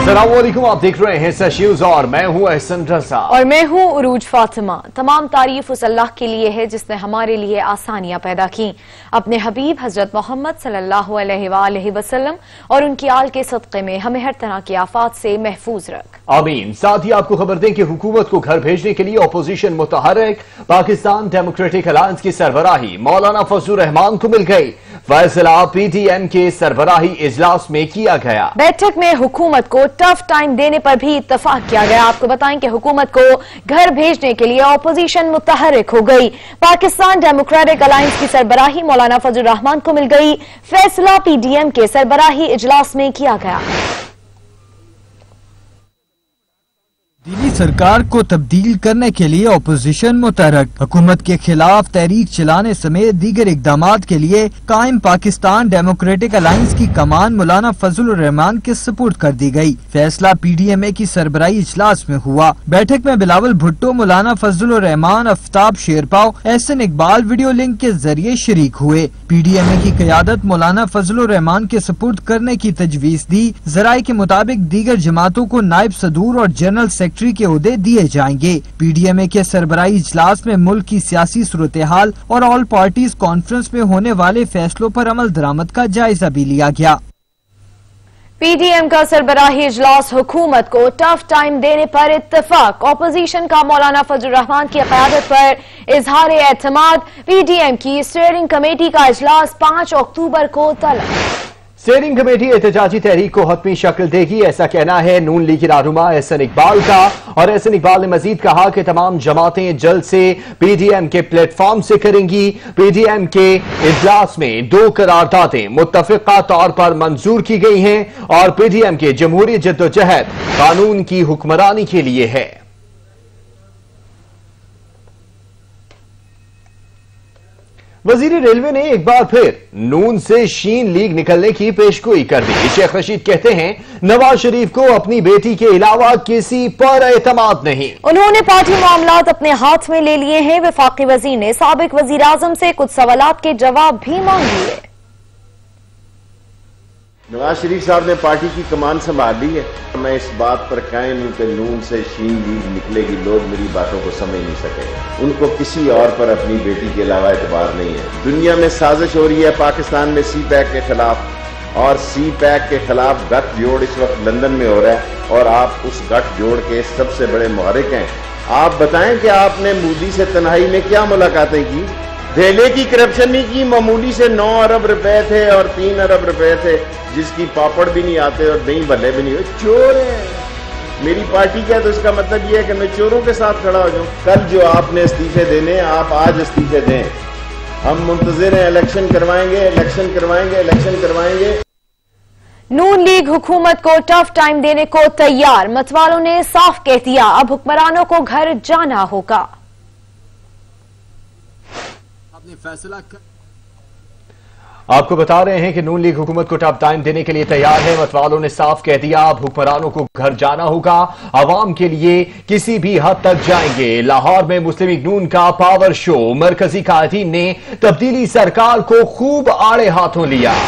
अस्सलाम वालेकुम, आप देख रहे हैं सच न्यूज़ और मैं हूं अहसन रज़ा और मैं हूं उरूज फातिमा। तमाम तारीफ उस अल्लाह के लिए है जिसने हमारे लिए आसानियां पैदा की। अपने हबीब हजरत मोहम्मद सल्लल्लाहु अलैहि वसल्लम और उनकी आल के सदक़े में हमें हर तरह की आफात से महफूज रख, आमीन। साथ ही आपको खबर दें कि हुकूमत को घर भेजने के लिए अपोजिशन मुतहर्रिक पाकिस्तान डेमोक्रेटिक अलायंस की सरबराही मौलाना फजलुर रहमान को मिल गई। फैसला PDM के सरबराही इजलास में किया गया। बैठक में हुकूमत को टफ टाइम देने पर भी इत्तफाक किया गया। आपको बताएं कि हुकूमत को घर भेजने के लिए अपोजिशन मुतहर्रिक हो गई। पाकिस्तान डेमोक्रेटिक अलायंस की सरबराही मौलाना फजलुर रहमान को मिल गई। फैसला PDM के सरबराही इजलास में किया गया। दिल्ली सरकार को तब्दील करने के लिए अपोजिशन मुतहर्रिक, हुकूमत के खिलाफ तहरीक चलाने समेत दीगर इकदामात के लिए कायम पाकिस्तान डेमोक्रेटिक अलायंस की कमान मौलाना फजलुर रहमान के सुपुर्द कर दी गई। फैसला PDMA की सरबराही इजलास में हुआ। बैठक में बिलावल भुट्टो, मौलाना फजलुर रहमान, आफ्ताब शेरपाव, एहसन इकबाल वीडियो लिंक के जरिए शरीक हुए। PDMA की क़यादत मौलाना फजलुर रहमान के सुपुर्द करने की तजवीज दी। जराये के मुताबिक दीगर जमातों को नायब सदूर और जनरल सेक्रेटरी के ओहदे दिए जाएंगे। PDMA के सरबराही इजलास में मुल्क की सियासी सूरत हाल और ऑल पार्टीज कॉन्फ्रेंस में होने वाले फैसलों पर अमल दरामद का जायजा भी लिया गया। PDM का सरबराही इजलास, हुकूमत को टफ टाइम देने पर इत्तफाक। अपोजिशन का मौलाना फजलुर रहमान की क़यादत पर इजहार एतमाद। PDM की स्टीयरिंग कमेटी का इजलास 5 अक्टूबर को तलब। स्टीयरिंग कमेटी एहतजाजी तहरीक को हतमी शक्ल देगी, ऐसा कहना है नून लीग रहनुमा एहसन इकबाल का। और एहसन इकबाल ने मजीद कहा कि तमाम जमातें जल्द से PDM के प्लेटफॉर्म से करेंगी। PDM के इजलास में 2 करारदादें मुत्तफिका तौर पर मंजूर की गई हैं और PDM के जमहूरी जद्दोजहद कानून की हुक्मरानी के लिए है। वजीर रेलवे ने एक बार फिर नून से शीन लीग निकलने की पेशगोई कर दी। शेख रशीद कहते हैं नवाज शरीफ को अपनी बेटी के अलावा किसी पर एतमाद नहीं। उन्होंने पार्टी मामलात अपने हाथ में ले लिए हैं। वफाकी वजीर ने साबिक वजीर आजम से कुछ सवालात के जवाब भी मांग लिए। नवाज शरीफ साहब ने पार्टी की कमान संभाल ली है। मैं इस बात पर कायम हूं कि नून से शीन लीग निकलेगी। लोग मेरी बातों को समझ नहीं सके। उनको किसी और पर अपनी बेटी के अलावा एतबार नहीं है। दुनिया में साजिश हो रही है पाकिस्तान में CPAC के खिलाफ, और CPAC के खिलाफ गठजोड़ इस वक्त लंदन में हो रहा है और आप उस गठजोड़ के सबसे बड़े मुहर्रिक हैं। आप बताएं कि आपने मोदी से तन्हाई में क्या मुलाकातें की? धेले की करप्शन नहीं की। मामूली से 9 अरब रुपए थे और 3 अरब रुपए थे, जिसकी पापड़ भी नहीं आते और दही भल्ले भी नहीं हुए। चोर है मेरी पार्टी क्या, तो इसका मतलब यह है कि मैं चोरों के साथ खड़ा हो जाऊं। कल जो आपने इस्तीफे देने, आप आज इस्तीफे दें। हम मुंतजिर हैं, इलेक्शन करवाएंगे, इलेक्शन करवाएंगे, इलेक्शन करवाएंगे। नून लीग हुकूमत को टफ टाइम देने को तैयार। मतवालों ने साफ कह दिया, अब हुक्मरानों को घर जाना होगा। फैसला आपको बता रहे हैं कि नून लीग हुकूमत को टफ टाइम देने के लिए तैयार है। मतवालों ने साफ कह दिया, अब हुक्मरानों को घर जाना होगा। अवाम के लिए किसी भी हद तक जाएंगे। लाहौर में मुस्लिम लीग नून का पावर शो, मरकजी कायदीन ने तब्दीली सरकार को खूब आड़े हाथों लिया।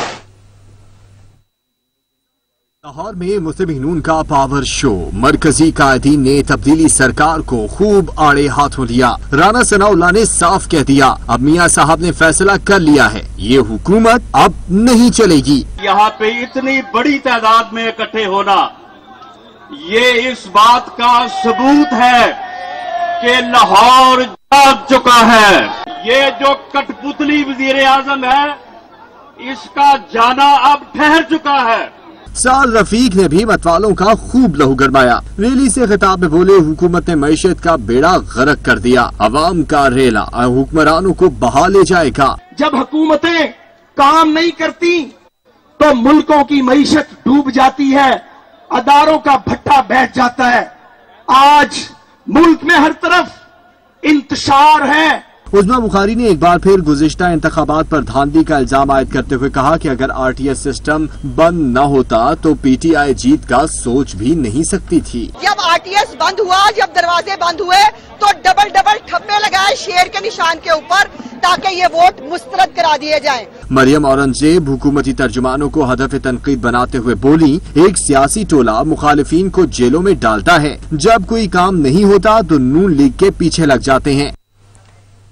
लाहौर में मुस्लिम लीग नून का पावर शो, मरकजी कायदीन ने तब्दीली सरकार को खूब आड़े हाथों लिया। राना सनाउल्लाह ने साफ कह दिया, अब मियां साहब ने फैसला कर लिया है, ये हुकूमत अब नहीं चलेगी। यहाँ पे इतनी बड़ी तादाद में इकट्ठे होना, ये इस बात का सबूत है कि लाहौर जाग चुका है। ये जो कठपुतली वजीर आजम है, इसका जाना अब ठहर चुका है। साल रफीक ने भी मतवालों का खूब लहू गरमाया। रैली से खिताब में बोले, हुकूमत ने मईशत का बेड़ा गर्क कर दिया। अवाम का रेला हुक्मरानों को बहा ले जाएगा। जब हुकूमतें काम नहीं करती तो मुल्कों की मईशत डूब जाती है, अदारों का भट्टा बैठ जाता है। आज मुल्क में हर तरफ इंतशार है। उस्मा बुखारी ने एक बार फिर गुज़िश्ता इंतखाबात पर धांधली का इल्जाम आयद करते हुए कहा कि अगर RTS सिस्टम बंद न होता तो PTI जीत का सोच भी नहीं सकती थी। जब RTS बंद हुआ, जब दरवाजे बंद हुए तो डबल ठप्पे लगाए शेर के निशान के ऊपर ताकि ये वोट मुस्तरद करा दिए जाएं। मरियम औरंगजेब हुकूमती तर्जुमानों को हदफ तनकीद बनाते हुए बोली, एक सियासी टोला मुखालिफिन को जेलों में डालता है, जब कोई काम नहीं होता तो नून लीग के पीछे लग जाते हैं।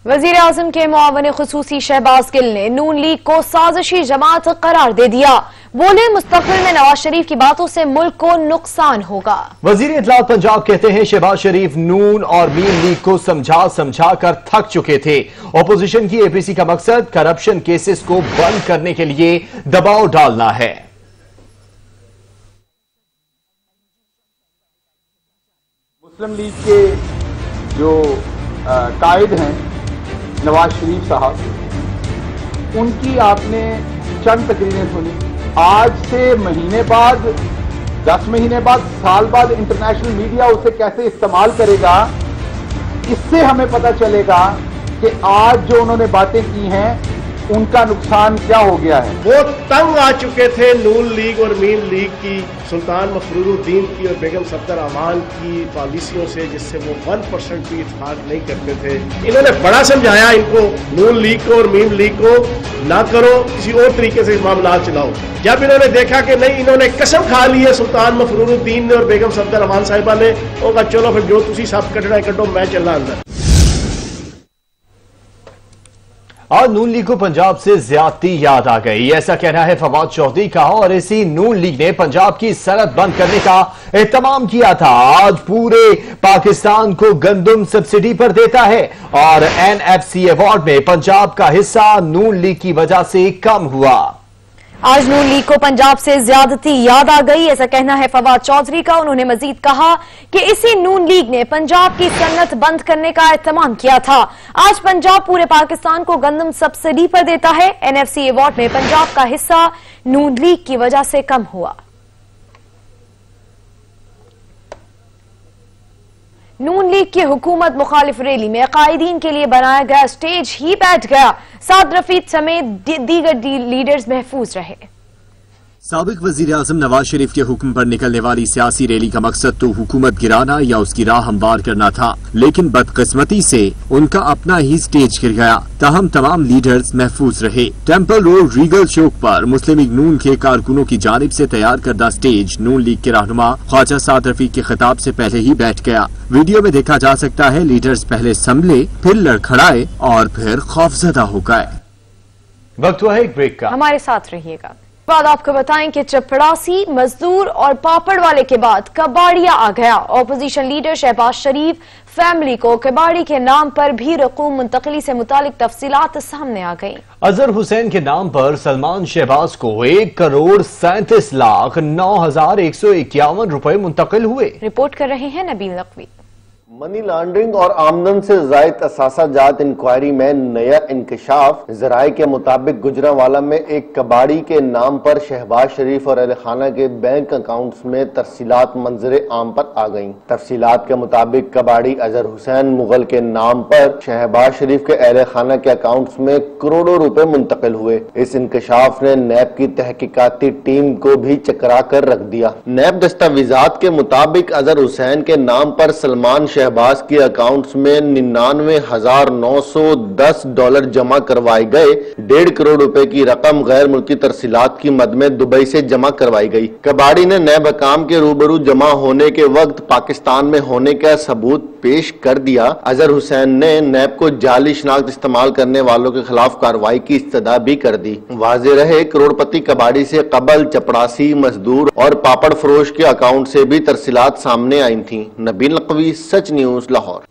वजीर आजम के मुआवन खुसूसी शहबाज गिल ने नून लीग को साजिशी जमात करार दे दिया। बोले, मुस्तकबिल में नवाज शरीफ की बातों से मुल्क को नुकसान होगा। वजीर इत्तलात पंजाब कहते हैं शहबाज शरीफ नून और मीन लीग को समझा कर थक चुके थे। ऑपोजिशन की APC का मकसद करप्शन केसेस को बंद करने के लिए दबाव डालना है। मुस्लिम लीग के जो कायद हैं नवाज शरीफ साहब, उनकी आपने चंद तकरीरें सुनी। आज से महीने बाद, 10 महीने बाद, साल बाद इंटरनेशनल मीडिया उसे कैसे इस्तेमाल करेगा, इससे हमें पता चलेगा कि आज जो उन्होंने बातें की हैं उनका नुकसान क्या हो गया है। वो तंग आ चुके थे नून लीग और मीन लीग की, सुल्तान मफरूरुद्दीन की और बेगम सफदर अमान की पॉलिसियों से, जिससे वो 1% भी इत्तेफाक नहीं करते थे। इन्होंने बड़ा समझाया इनको, नून लीग को और मीन लीग को, ना करो, किसी और तरीके से मामला चलाओ। जब इन्होंने देखा कि नहीं, इन्होंने कसम खा ली है सुल्तान मफरूरुद्दीन ने और बेगम सफदर अमान साहिबा ने, उनका चलो फिर जो तुसी सब कटना है कटो, मैं चलना अंदर। आज नून लीग को पंजाब से ज्यादती याद आ गई, ऐसा कहना है फवाद चौधरी का। और इसी नून लीग ने पंजाब की सरहद बंद करने का एहतमाम किया था। आज पूरे पाकिस्तान को गंदम सब्सिडी पर देता है और NFC अवार्ड में पंजाब का हिस्सा नून लीग की वजह से कम हुआ। आज नून लीग को पंजाब से ज्यादती याद आ गई, ऐसा कहना है फवाद चौधरी का। उन्होंने मजीद कहा कि इसी नून लीग ने पंजाब की सनत बंद करने का एहतमाम किया था। आज पंजाब पूरे पाकिस्तान को गंदम सब्सिडी पर देता है। NFC अवार्ड में पंजाब का हिस्सा नून लीग की वजह से कम हुआ। नून लीग की हुकूमत मुखालिफ रैली में कायदीन के लिए बनाया गया स्टेज ही बैठ गया। साद रफीक समेत दीगर लीडर्स महफूज रहे। साबिक वजीर आजम नवाज शरीफ के हुक्म पर निकलने वाली सियासी रैली का मकसद तो हुकूमत गिराना या उसकी राह हमवार करना था, लेकिन बदकिस्मती से उनका अपना ही स्टेज गिर गया। ताहम तमाम लीडर्स महफूज रहे। टेम्पल रोड रीगल चौक पर मुस्लिम लीग नून के कारकुनों की जानिब से तैयार करदा स्टेज नून लीग के रहनुमा ख्वाजा साद रफीक के खिताब से पहले ही बैठ गया। वीडियो में देखा जा सकता है लीडर्स पहले संभले, फिर लड़खड़ाए और फिर खौफजदा हो गए। वक्त हुआ है एक ब्रेक का, हमारे साथ रहिएगा। बाद आपको बताएं कि चपड़ासी, मजदूर और पापड़ वाले के बाद कबाड़िया आ गया। ऑपोजिशन लीडर शहबाज शरीफ फैमिली को कबाड़ी के नाम पर भी रकूम मुंतकली से मुतालिक तफसीलात सामने आ गई। अजहर हुसैन के नाम पर सलमान शहबाज को 1,37,09,151 रुपए मुंतकिल हुए। रिपोर्ट कर रहे हैं नबील नकवी। मनी लॉन्ड्रिंग और आमदन से जायद असासाजात इंक्वायरी में नया इंकशाफ। जराये के मुताबिक गुजरांवाला में एक कबाड़ी के नाम पर शहबाज शरीफ और अहले खाना के बैंक अकाउंट्स में तफसीलात मंजरे आम पर आ गईं। तफसीलात के मुताबिक कबाड़ी अजहर हुसैन मुगल के नाम पर शहबाज शरीफ के अहले खाना के अकाउंट्स में करोड़ों रुपए मुंतकिल हुए। इस इंकशाफ ने नैब की तहकीकाती टीम को भी चकरा कर रख दिया। नैब दस्तावेजात के मुताबिक अजहर हुसैन के नाम पर सलमान शहबाज के अकाउंट्स में 99,910 डॉलर जमा करवाए गए। 1.5 करोड़ रुपए की रकम गैर मुल्की तरसीलात की मद में दुबई से जमा करवाई गई। कबाड़ी ने नैब हकाम के रूबरू जमा होने के वक्त पाकिस्तान में होने का सबूत पेश कर दिया। अजहर हुसैन ने नैब को जाली शनाख्त इस्तेमाल करने वालों के खिलाफ कार्रवाई की इस्तदा भी कर दी। वाज़ेह रहे करोड़पति कबाड़ी से कबल चपड़ासी, मजदूर और पापड़ फरोश के अकाउंट से भी तरसीलात सामने आई थी। नबील नकवी, सच न्यूज, लाहौर।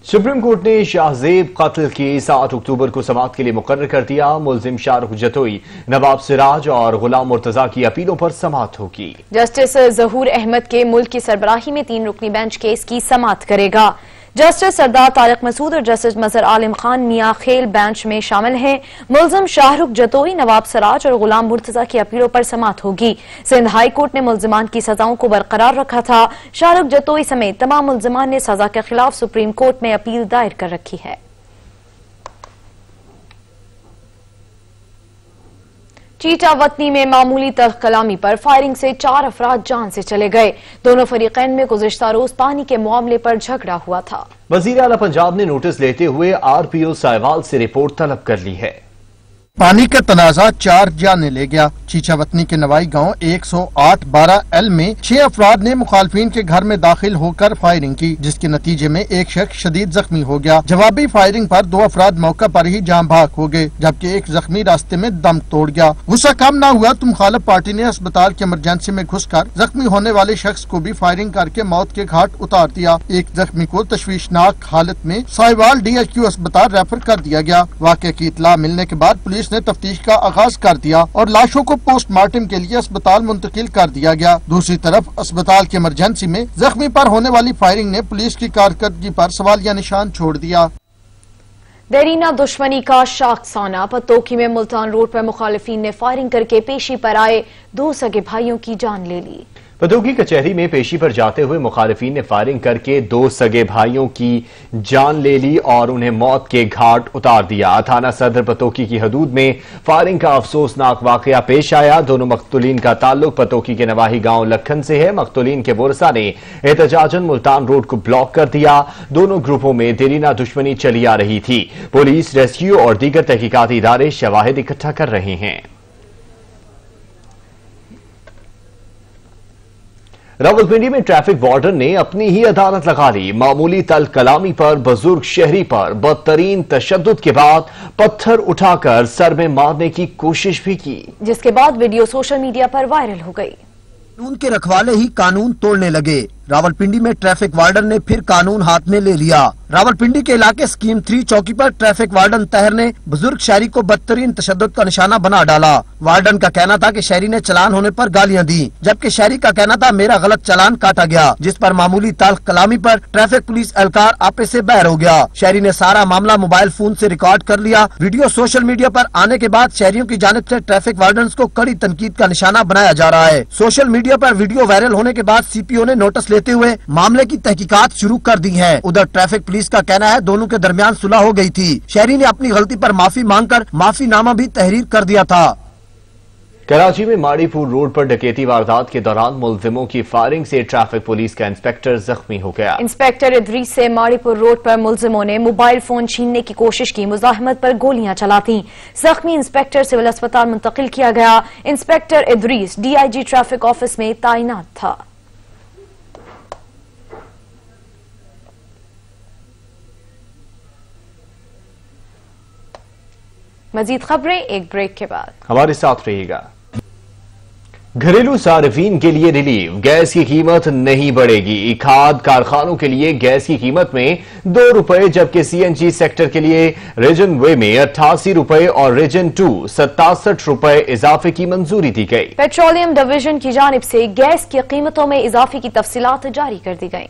सुप्रीम कोर्ट ने शाहजेब कत्ल की 7 अक्टूबर को समाअत के लिए मुकर्रर कर दिया। मुलजिम शाहरुख जतोई, नवाब सिराज और गुलाम मुर्तजा की अपीलों पर समाअत होगी। जस्टिस जहूर अहमद के मुल्क की सरबराही में 3 रुकनी बेंच केस की समाअत करेगा। जस्टिस सरदार तारिक मसूद और जस्टिस मजहर आलिम खान मियां खेल बेंच में शामिल हैं। मुलजिम शाहरुख जतोई, नवाब सिराज और गुलाम मुर्तजा की अपीलों पर समाअत होगी। सिंध हाई कोर्ट ने मुलजिमान की सजाओं को बरकरार रखा था। शाहरुख जतोई समेत तमाम मुलजिमान ने सजा के खिलाफ सुप्रीम कोर्ट में अपील दायर कर रखी है। चीटा वतनी में मामूली तल्ख कलामी पर फायरिंग से 4 अफराद जान से चले गए। दोनों फरीकैन में गुज़िश्ता रोज पानी के मामले पर झगड़ा हुआ था। वज़ीर आला पंजाब ने नोटिस लेते हुए RPO साहिवाल से रिपोर्ट तलब कर ली है। पानी का तनाजा 4 जाने ले गया। चीचा वतनी के नवाई गांव 108-12L में 6 अफराद ने मुखालफिन के घर में दाखिल होकर फायरिंग की, जिसके नतीजे में एक शख्स शदीद जख्मी हो गया। जवाबी फायरिंग पर 2 अफराद मौका पर ही जान भाग हो गए, जबकि एक जख्मी रास्ते में दम तोड़ गया। गुस्सा कम न हुआ तो मुखालिफ पार्टी ने अस्पताल के इमरजेंसी में घुसकर जख्मी होने वाले शख्स को भी फायरिंग करके मौत के घाट उतार दिया। एक जख्मी को तशवीशनाक हालत में साहिवाल DHQ अस्पताल रेफर कर दिया गया। वाक़े की इत्तला मिलने के बाद पुलिस ने तफ्तीश का आगाज कर दिया और लाशों को पोस्टमार्टम के लिए अस्पताल मुंतकिल कर दिया गया। दूसरी तरफ अस्पताल के इमरजेंसी में जख्मी पर होने वाली फायरिंग ने पुलिस की कारकर्दगी पर सवालिया निशान छोड़ दिया। देरीना दुश्मनी का शाखसाना पतोकी में मुल्तान रोड पर मुखालिफिन ने फायरिंग करके पेशी पर आए 2 सगे भाइयों की जान ले ली। पतोकी कचहरी में पेशी पर जाते हुए मुखालिफिन ने फायरिंग करके 2 सगे भाइयों की जान ले ली और उन्हें मौत के घाट उतार दिया। थाना सदर पतोकी की हदूद में फायरिंग का अफसोसनाक वाकया पेश आया। दोनों मकतूलीन का ताल्लुक पतोकी के नवाही गांव लखन से है। मकतूलीन के वरसा ने एहतजाजन मुल्तान रोड को ब्लॉक कर दिया। दोनों ग्रुपों में देरीना दुश्मनी चली आ रही थी। पुलिस, रेस्क्यू और दीगर तहकीकाती इदारे शवाहिद इकट्ठा कर रहे हैं। रावलपिंडी में ट्रैफिक वार्डन ने अपनी ही अदालत लगा ली। मामूली तल कलामी पर बुजुर्ग शहरी पर बदतरीन तशद्दुद के बाद पत्थर उठाकर सर में मारने की कोशिश भी की, जिसके बाद वीडियो सोशल मीडिया पर वायरल हो गई। कानून के रखवाले ही कानून तोड़ने लगे। रावलपिंडी में ट्रैफिक वार्डन ने फिर कानून हाथ में ले लिया। रावलपिंडी के इलाके स्कीम 3 चौकी पर ट्रैफिक वार्डन तहर ने बुजुर्ग शहरी को बदतरीन तशद्दुद का निशाना बना डाला। वार्डन का कहना था कि शहरी ने चलान होने पर गालियां दी, जबकि शहरी का कहना था मेरा गलत चलान काटा गया, जिस पर मामूली तल्ख कलामी पर ट्रैफिक पुलिस एहलकार आपस से बहर हो गया। शहरी ने सारा मामला मोबाइल फोन से रिकॉर्ड कर लिया। वीडियो सोशल मीडिया पर आने के बाद शहरियों की जानिब से ट्रैफिक वार्डन को कड़ी तनकीद का निशाना बनाया जा रहा है। सोशल मीडिया पर वीडियो वायरल होने के बाद CPO ने नोटिस लेते हुए मामले की तहकीकात शुरू कर दी है। उधर ट्रैफिक पुलिस का कहना है दोनों के दरमियान सुलह हो गई थी। शहरी ने अपनी गलती पर माफी मांगकर माफीनामा भी तहरीर कर दिया था। कराची में माड़ीपुर रोड पर डकैती वारदात के दौरान मुलजिमों की फायरिंग से ट्रैफिक पुलिस का इंस्पेक्टर जख्मी हो गया। इंस्पेक्टर इदरीस से माड़ीपुर रोड पर मुलजिमों ने मोबाइल फोन छीनने की कोशिश की, मुजाहमत पर गोलियां चलाती। जख्मी इंस्पेक्टर सिविल अस्पताल मुंतकिल किया गया। Inspector Idris DIG traffic office में तैनात था। मजीद खबरें एक ब्रेक के बाद। हमारे साथ रहिएगा। घरेलू सार्फिन के लिए रिलीफ, गैस की कीमत नहीं बढ़ेगी। खाद कारखानों के लिए गैस की कीमत में 2 रुपए, जबकि CNG सेक्टर के लिए रीजन वे में 88 रुपए और रीजन 2 67 रुपए इजाफे की मंजूरी दी गई। पेट्रोलियम डिवीजन की जानिब से गैस की कीमतों में इजाफे की तफसीलात जारी कर दी गई।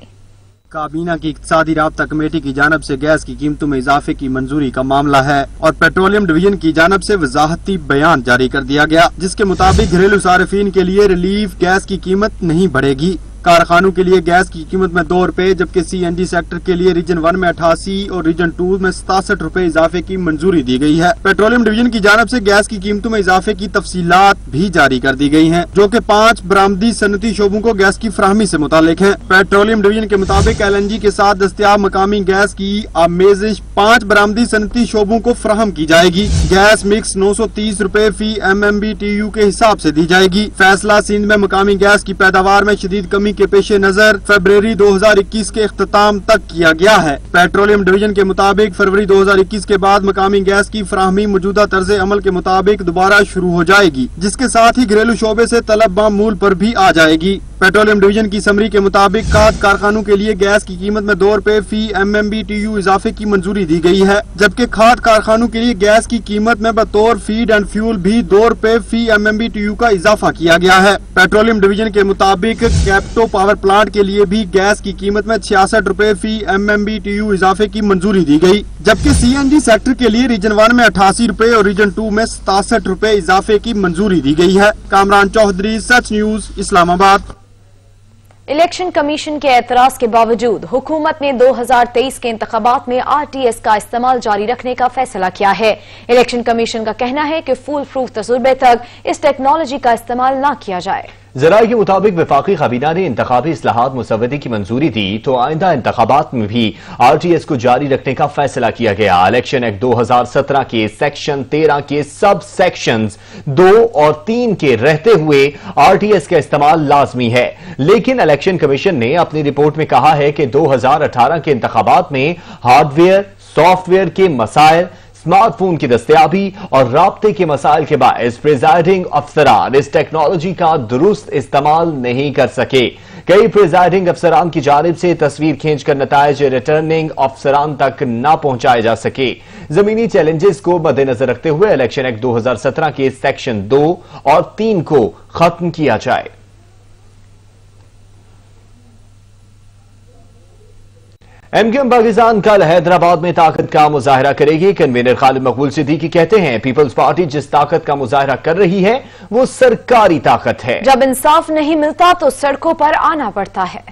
काबीना की इक्तिसादी राब्ता कमेटी की जानब से गैस की कीमतों में इजाफे की मंजूरी का मामला है और पेट्रोलियम डिवीजन की जानब से वजाहती बयान जारी कर दिया गया, जिसके मुताबिक घरेलू सार्फिन के लिए रिलीफ गैस की कीमत नहीं बढ़ेगी। कारखानों के लिए गैस की कीमत में 2 रुपए, जबकि CNG सेक्टर के लिए रीजन 1 में 88 और रीजन 2 में 67 रुपए इजाफे की मंजूरी दी गई है। पेट्रोलियम डिवीजन की जानब से गैस की कीमतों में इजाफे की तफसीलात भी जारी कर दी गई हैं, जो कि 5 बरामदी सनती शोबों को गैस की फराहमी से मुतालिक है। पेट्रोलियम डिवीजन के मुताबिक LNG के साथ दस्तियाब मकामी गैस की आमेजिश 5 बरामदी सनती शोबों को फराहम की जाएगी। गैस मिक्स 930 रुपए फी MMBTU के हिसाब से दी जाएगी। फैसला सिंध में मकामी गैस की पैदावार में शदीद कमी के पेश नजर फरवरी 2021 के इख्तिताम तक किया गया है। पेट्रोलियम डिवीजन के मुताबिक फरवरी 2021 के बाद मकामी गैस की फराहमी मौजूदा तर्ज अमल के मुताबिक दोबारा शुरू हो जाएगी, जिसके साथ ही घरेलू शोबे से तलब मामूल पर भी आ जाएगी। पेट्रोलियम डिवीजन की समरी के मुताबिक खाद कारखानों के लिए गैस की कीमत में 2 रुपए फी MMBTU इजाफे की मंजूरी दी गई है, जबकि खाद कारखानों के लिए गैस की कीमत में बतौर फीड एंड फ्यूल भी 2 रुपए फी MMBTU का इजाफा किया गया है। पेट्रोलियम डिवीजन के मुताबिक कैप्टो पावर प्लांट के लिए भी गैस की कीमत में 66 रुपए फी MMBTU इजाफे की मंजूरी दी गई, जबकि CNG सेक्टर के लिए रीजन 1 में 88 रुपए और रीजन 2 में 67 रुपए इजाफे की मंजूरी दी गई है। कामरान चौधरी, सच न्यूज, इस्लामाबाद। इलेक्शन कमीशन के एतराज के बावजूद हुकूमत ने 2023 के इंतखाबात में आरटीएस का इस्तेमाल जारी रखने का फैसला किया है। इलेक्शन कमीशन का कहना है कि फुल प्रूफ तजुर्बे तक इस टेक्नोलॉजी का इस्तेमाल न किया जाए। जराये के मुताबिक वफाकी काबीना ने इंतखाबी इस्लाहात मुसव्वदे की मंजूरी दी तो आइंदा इंतखाबात में भी आरटीएस को जारी रखने का फैसला किया गया। इलेक्शन एक्ट 2017 के सेक्शन 13 के सब सेक्शंस 2 और 3 के रहते हुए आरटीएस का इस्तेमाल लाजमी है, लेकिन इलेक्शन कमीशन ने अपनी रिपोर्ट में कहा है कि 2018 के इंतखाबात में हार्डवेयर सॉफ्टवेयर के मसाइल, स्मार्टफोन की दस्तयाबी और राब्ते के मसाइल के बायस प्रिजाइडिंग अफसरान इस टेक्नोलॉजी का दुरुस्त इस्तेमाल नहीं कर सके। कई प्रिजाइडिंग अफसरान की जानिब से तस्वीर खींचकर नताइज रिटर्निंग अफसरान तक न पहुंचाए जा सके। जमीनी चैलेंजेस को मद्देनजर रखते हुए इलेक्शन एक्ट 2017 के सेक्शन 2 और 3 को खत्म किया जाए। एमक्यूएम पाकिस्तान कल हैदराबाद में ताकत का मुजाहरा करेगी। कन्वीनर खालिद मकबूल सिद्दीकी कहते हैं पीपल्स पार्टी जिस ताकत का मुजाहरा कर रही है वो सरकारी ताकत है। जब इंसाफ नहीं मिलता तो सड़कों पर आना पड़ता है।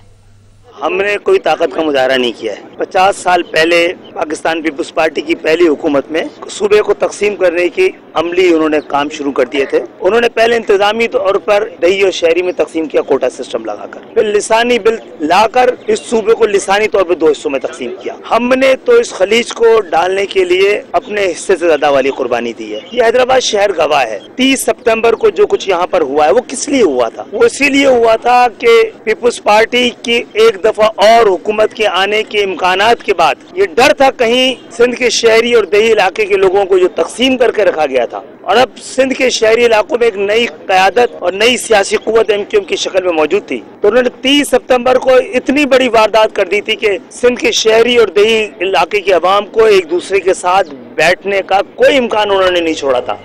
हमने कोई ताकत का मुजाहरा नहीं किया है। 50 साल पहले पाकिस्तान पीपल्स पार्टी की पहली हुकूमत में सूबे को तकसीम करने की अमली उन्होंने काम शुरू कर दिए थे। उन्होंने पहले इंतजामी तौर पर दही और शहरी में तकसीम किया कोटा सिस्टम लगाकर, फिर लिसानी बिल लाकर इस सूबे को लिसानी तौर पर 2 हिस्सों में तकसीम किया। हमने तो इस खलीज को डालने के लिए अपने हिस्से से ज्यादा वाली कुर्बानी दी है। ये हैदराबाद शहर गवाह है। 30 सितंबर को जो कुछ यहाँ पर हुआ है वो किस लिए हुआ था? वो इसीलिए हुआ था कि पीपल्स पार्टी की एक दफा और हुकूमत के आने के इम्कानात के बाद ये डर था कहीं सिंध के शहरी और दही इलाके के लोगों को जो तकसीम करके रखा गया था, और अब सिंध के शहरी इलाकों में एक नई क़यादत और नई सियासी कुव्वत एमक्यूएम की शक्ल में मौजूद थी, तो उन्होंने 30 सितंबर को इतनी बड़ी वारदात कर दी थी कि सिंध के शहरी और दही इलाके की आवाम को एक दूसरे के साथ बैठने का कोई इम्कान उन्होंने नहीं छोड़ा था।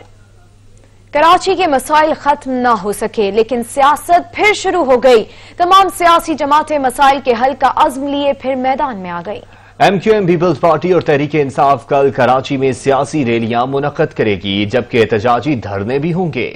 कराची के मसाइल खत्म न हो सके लेकिन सियासत फिर शुरू हो गई। तमाम सियासी जमातें मसाइल के हल का अज़्म लिए फिर मैदान में आ गई। एमक्यूएम पीपल्स पार्टी और तहरीक इंसाफ कल कराची में सियासी रैलियां मुनक्कद करेगी, जबकि एहतजाजी धरने भी होंगे।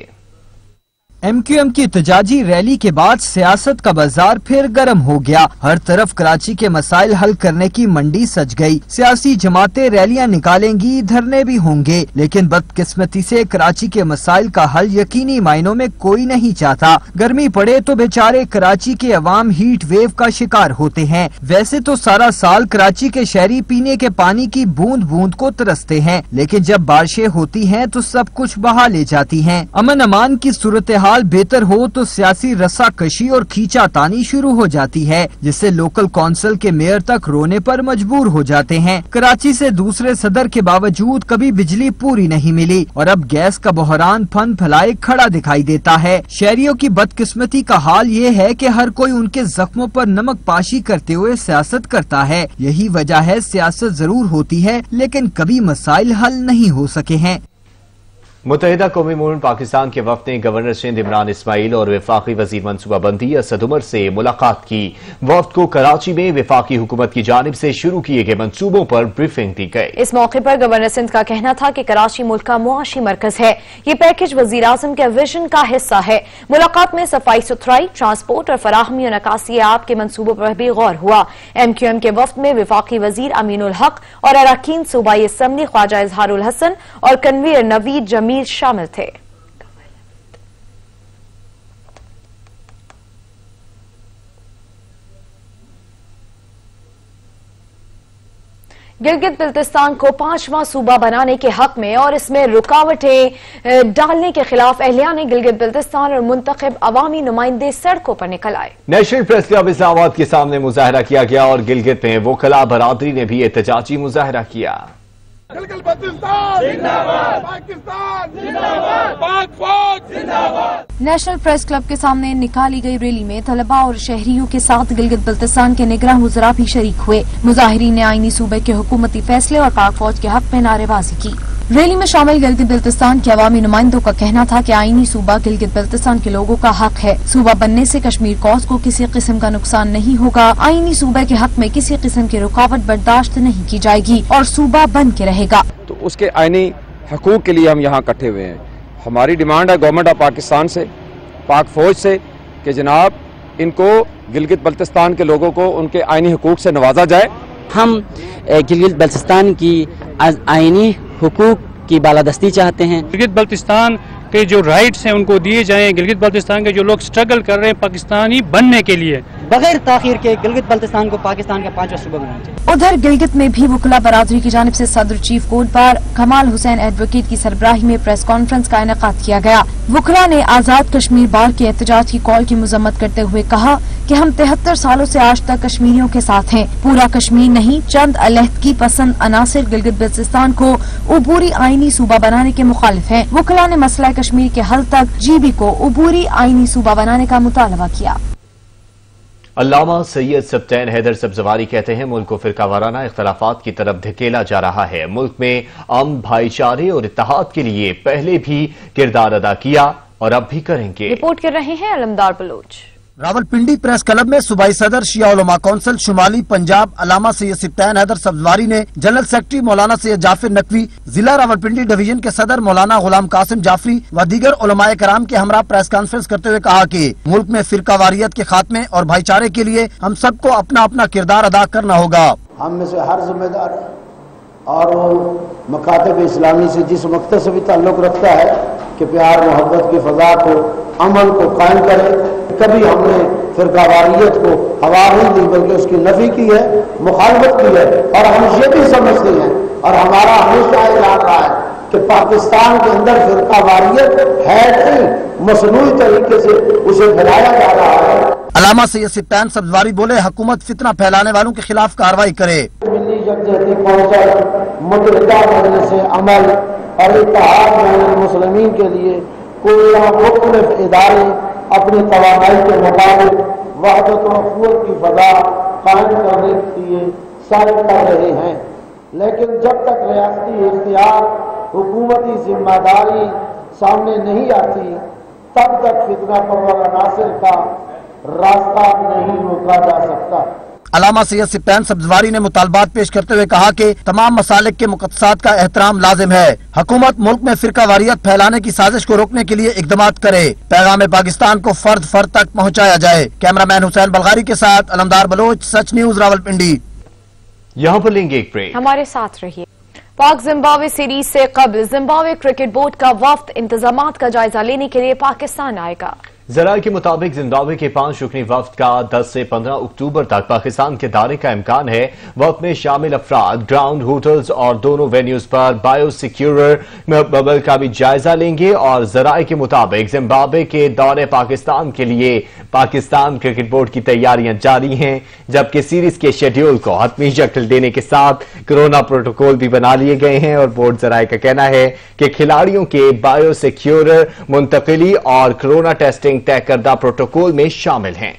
एमक्यूएम की एहतजाजी रैली के बाद सियासत का बाजार फिर गर्म हो गया। हर तरफ कराची के मसाइल हल करने की मंडी सज गई। सियासी जमातें रैलियां निकालेंगी, धरने भी होंगे, लेकिन बदकिस्मती से कराची के मसाइल का हल यकीनी मायनों में कोई नहीं चाहता। गर्मी पड़े तो बेचारे कराची के अवाम हीट वेव का शिकार होते हैं। वैसे तो सारा साल कराची के शहरी पीने के पानी की बूंद बूंद को तरसते हैं, लेकिन जब बारिशें होती हैं तो सब कुछ बहा ले जाती हैं। अमन अमान की सूरत हाल बेहतर हो तो सियासी रस्साकशी और खींचातानी शुरू हो जाती है, जिससे लोकल कौंसिल के मेयर तक रोने पर मजबूर हो जाते हैं। कराची से दूसरे सदर के बावजूद कभी बिजली पूरी नहीं मिली और अब गैस का बहरान फन फैलाए खड़ा दिखाई देता है। शहरियों की बदकिस्मती का हाल ये है कि हर कोई उनके जख्मों पर नमक पाशी करते हुए सियासत करता है। यही वजह है सियासत जरूर होती है लेकिन कभी मसाइल हल नहीं हो सके हैं। मुत्तहिदा कौमी मूवमेंट पाकिस्तान के वफद ने गवर्नर सिंध इमरान इस्माइल और वफाकी वजीर मनसूबाबंदी असद उमर से मुलाकात की। वफद को कराची में वफाकी हुकूमत की जानिब से शुरू किए गए मंसूबों पर ब्रीफिंग दी गई। इस मौके पर गवर्नर सिंध का कहना था कि कराची मुल्क का मुआशी मरकज है। ये पैकेज वजीर आजम के विजन का हिस्सा है। मुलाकात में सफाई सुथराई, ट्रांसपोर्ट और फराहमी और नकासी आब के मंसूबों पर भी गौर हुआ। एमक्यूएम के वफद में वफाकी वजीर अमीनुल हक और अरकान सूबाई असम्बली ख्वाजा इजहारुल हसन और कन्वीनर नवीद जमील शामिल थे। गिलगित बिल्तिस्तान को 5वां सूबा बनाने के हक में और इसमें रुकावटें डालने के खिलाफ अहलियान गिलगित बिल्तिस्तान और मुंतखब अवामी नुमाइंदे सड़कों पर निकल आए। नेशनल प्रेस क्लब इस्लामाबाद के सामने मुजाहरा किया गया और गिलगित में वकला बरादरी ने भी एहतजाजी मुजाहरा किया। नेशनल प्रेस क्लब के सामने निकाली गई रैली में तलबा और शहरियों के साथ गिलगित बिल्तिस्तान के निगरान वज़रा भी शरीक हुए। मुजाहिरीन ने आईनी सूबे के हुकूमती फैसले और पाक फौज के हक में नारेबाजी की। रैली में शामिल गिलगित बिल्तिस्तान के अवामी नुमाइंदों का कहना था कि आईनी सूबा गिलगित बिल्तिस्तान के लोगों का हक है। सूबा बनने से कश्मीर कौस को किसी किस्म का नुकसान नहीं होगा। आईनी सूबे के हक में किसी किस्म की रुकावट बर्दाश्त नहीं की जाएगी और सूबा बन के रहेगा। तो उसके आईनी हकूक के लिए हम यहाँ इकट्ठे हुए हैं। हमारी डिमांड है गवर्नमेंट ऑफ पाकिस्तान से, पाक फौज से कि जनाब इनको गिलगित बल्तिस्तान के लोगों को उनके आईनी हुकूक से नवाजा जाए। हम गिलगित बल्तिस्तान की आईनी हुकूक की बालादस्ती चाहते हैं। गिलगित बल्तिस्तान के जो राइट्स हैं उनको दिए जाएं। गिलगित बल्तिस्तान के जो लोग स्ट्रगल कर रहे हैं पाकिस्तानी बनने के लिए, बगैर ताखीर के गिलगित बल्तिस्तान को पाकिस्तान का 5वां सूबा बनाना चाहिए। उधर गिलगित में भी वकला बरादरी की जानिब से सदर चीफ कोर्ट बार कमाल हुसैन एडवोकेट की सरबराही में प्रेस कॉन्फ्रेंस का इनेकाद किया गया। वकला ने आजाद कश्मीर बार के एहतजाज की कॉल की मजम्मत करते हुए कहा कि हम 73 सालों से आज तक कश्मीरियों के साथ हैं। पूरा कश्मीर नहीं, चंद अलहदगी पसंद अनासिर गिलगित बल्तिस्तान को उबूरी आईनी सूबा बनाने के मुखालिफ हैं। वकला ने मसला कश्मीर के हल तक GB को उबूरी आईनी सूबा बनाने का मुतालबा किया। अल्लामा सैयद सब्तैन हैदर सब्जवारी कहते हैं मुल्क को फिरका वाराना इख्तलाफात की तरफ धकेला जा रहा है। मुल्क में अमन, भाईचारे और इत्तेहाद के लिए पहले भी किरदार अदा किया और अब भी करेंगे। रिपोर्ट कर रहे हैं अलमदार बलोच। रावलपिंडी प्रेस क्लब में सूबाई सदर शिया उलमा कौंसिल शुमाली पंजाब अल्लामा सैयद सब्तैन हैदर सब्जवारी ने जनरल सेक्रेटरी मौलाना सैयद जाफिर नकवी, जिला रावलपिंडी डिवीजन के सदर मौलाना गुलाम कासिम जाफरी व दीगर उलमाए कराम के हमरा प्रेस कॉन्फ्रेंस करते हुए कहा कि मुल्क में फिरका वारियत के खात्मे और भाईचारे के लिए हम सबको अपना अपना किरदार अदा करना होगा। हम में से हर जिम्मेदार और वो मकातब इस्लामी से जिस मकसद से भी ताल्लुक रखता है कि प्यार मोहब्बत की फजा को, अमन को कायम करे। कभी हमने फिरकावारियत को हवा नहीं दी बल्कि उसकी नफी की है, मुखालफत की है। और हम ये भी समझते हैं और हमारा हमेशा ऐलान रहा है कि पाकिस्तान के अंदर फिरकावारियत है नहीं, मसनूई तरीके से उसे फैलाया जा रहा है। अल्लामा सैयद सब्तैन सब्जवारी बोले हुकूमत फितना फैलाने वालों के खिलाफ कार्रवाई करे। मिली यकजहती पहुंचा मुतहदा मजलिस अमल और इत्तेहाद बैनुल मुस्लिमीन के लिए कोई मुख्तलिफ इदारे अपनी तवानाई के मुताबिक वहदत और क़ुव्वत की फजा कायम करने के लिए सर कर रहे हैं, लेकिन जब तक रियासती इख्तियार, हुकूमती जिम्मेदारी सामने नहीं आती तब तक फितना परवर अनासिर का रास्ता नहीं रोका जा सकता। अल्लामा सैयद सब्तैन सब्जवारी ने मुतालबात पेश करते हुए कहा कि तमाम मसालिक के मुक़द्दसात का एहतराम लाजिम है। हुकूमत मुल्क में फिरका वारियत फैलाने की साजिश को रोकने के लिए इक़दामात करे। पैगाम पाकिस्तान को फर्द फर्द तक पहुँचाया जाए। कैमरामैन हुसैन बलगारी के साथ अलमदार बलोच, सच न्यूज रावलपिंडी। यहाँ पर लेंगे एक ब्रेक, हमारे साथ रहिए। पाक जिम्बाब्वे सीरीज से कबल जिम्बाब्वे क्रिकेट बोर्ड का वफ्द इंतजामात का जायजा लेने के लिए पाकिस्तान आएगा। जराये के मुताबिक जिम्बाब्वे के 5 रुकनी वफ्द का 10 से 15 अक्टूबर तक पाकिस्तान के दौरे का इम्कान है। वफ्द में शामिल अफराद ग्राउंड, होटल्स और दोनों वेन्यूज पर बायो सिक्योर बबल का भी जायजा लेंगे। और जराये के मुताबिक जिम्बाब्वे के दौरे पाकिस्तान के लिए पाकिस्तान क्रिकेट बोर्ड की तैयारियां जारी हैं, जबकि सीरीज के शेड्यूल को हतमी शक्ल देने के साथ कोरोना प्रोटोकॉल भी बना लिए गए हैं। और बोर्ड जराये का कहना है कि खिलाड़ियों के बायो सिक्योर मुंतकिली और कोरोना टेस्टिंग तय करदा प्रोटोकॉल में शामिल हैं।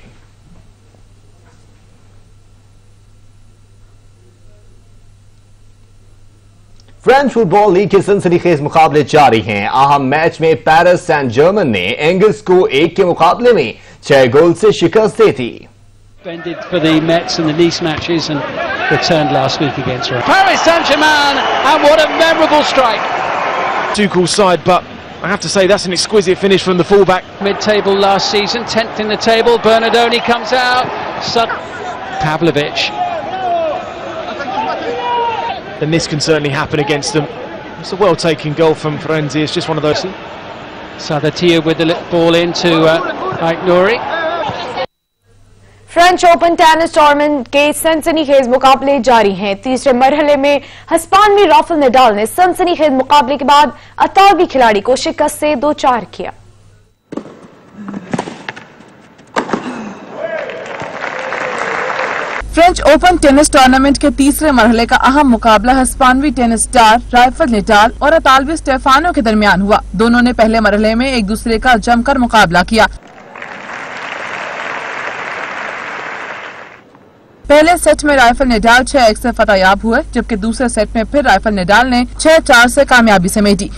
फ्रेंच फुटबॉल लीग के सनसनीखेज मुकाबले जारी हैं। अहम मैच में पेरिस सेंट जर्मन ने एंगल्स को 1 के मुकाबले में 6 गोल से शिकस्त दी थी। For the Mets and the Nice matches and returned last week against Paris Saint-Germain, and what a memorable strike! Tuchel's side, but I have to say that's an exquisite finish from the fullback. Mid-table last season, 10th in the table. Bernardoni comes out. Pavlovic. Then this can certainly happen against them. It's a well-taken goal from Florenzi. It's just one of those. Sadatia with the ball into Ike Nouri. French open tennis tournament के सनसनीखेज मुकाबले जारी हैं। तीसरे मरहले में हिस्पानवी Rafael Nadal ने सनसनीखेज मुकाबले के बाद इतालवी खिलाड़ी को शिकस्त से 2-4 किया। फ्रेंच ओपन टेनिस टूर्नामेंट के तीसरे मरहले का अहम मुकाबला हिस्पानवी टेनिस स्टार राफेल नडाल और इतालवी स्टेफानो के दरमियान हुआ। दोनों ने पहले मरहले में एक दूसरे का जमकर मुकाबला किया। पहले सेट में राफेल नडाल 6-1 से फतहयाब हुए, जबकि दूसरे सेट में फिर राफेल नडाल ने 6-4 से कामयाबी समेटी।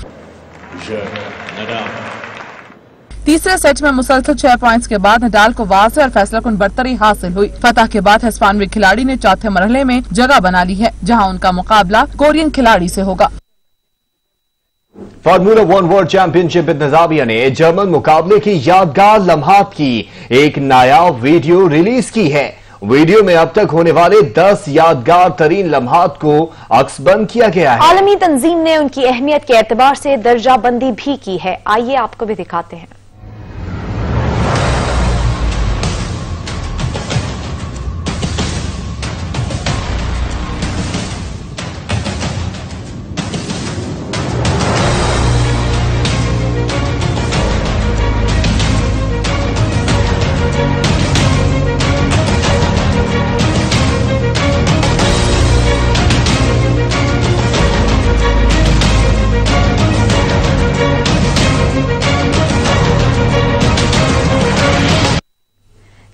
तीसरे सेट में मुसलसल 6 पॉइंट्स के बाद नडाल को वाज़ेह और फैसलाकुन बढ़तरी हासिल हुई। फतह के बाद हिस्पानवी खिलाड़ी ने चौथे मरहले में जगह बना ली है, जहां उनका मुकाबला कोरियन खिलाड़ी से होगा। फार्मूला 1 वर्ल्ड चैंपियनशिप इंतजामिया ने जर्मन मुकाबले की यादगार लम्हात की एक नायाब वीडियो रिलीज की है। वीडियो में अब तक होने वाले 10 यादगार तरीन लम्हात को अक्सबंद किया गया है। आलमी तंजीम ने उनकी अहमियत के एतबार से दर्जाबंदी भी की है। आइए आपको भी दिखाते हैं।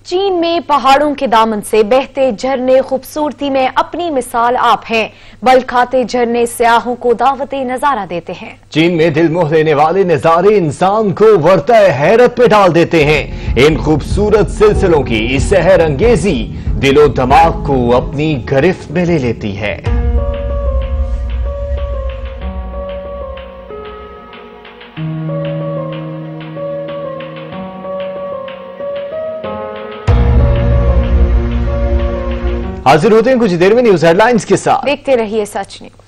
चीन में पहाड़ों के दामन से बहते झरने खूबसूरती में अपनी मिसाल आप हैं। बल खाते झरने सयाहों को दावते नजारा देते हैं। चीन में दिल मोह लेने वाले नजारे इंसान को वर्ता हैरत पे डाल देते हैं। इन खूबसूरत सिलसिलों की सहर अंगेजी दिलो दिमाग को अपनी गिरफ्त में ले लेती है। हाजिर होते हैं कुछ देर में न्यूज हेडलाइंस के साथ। देखते रहिए सच न्यूज।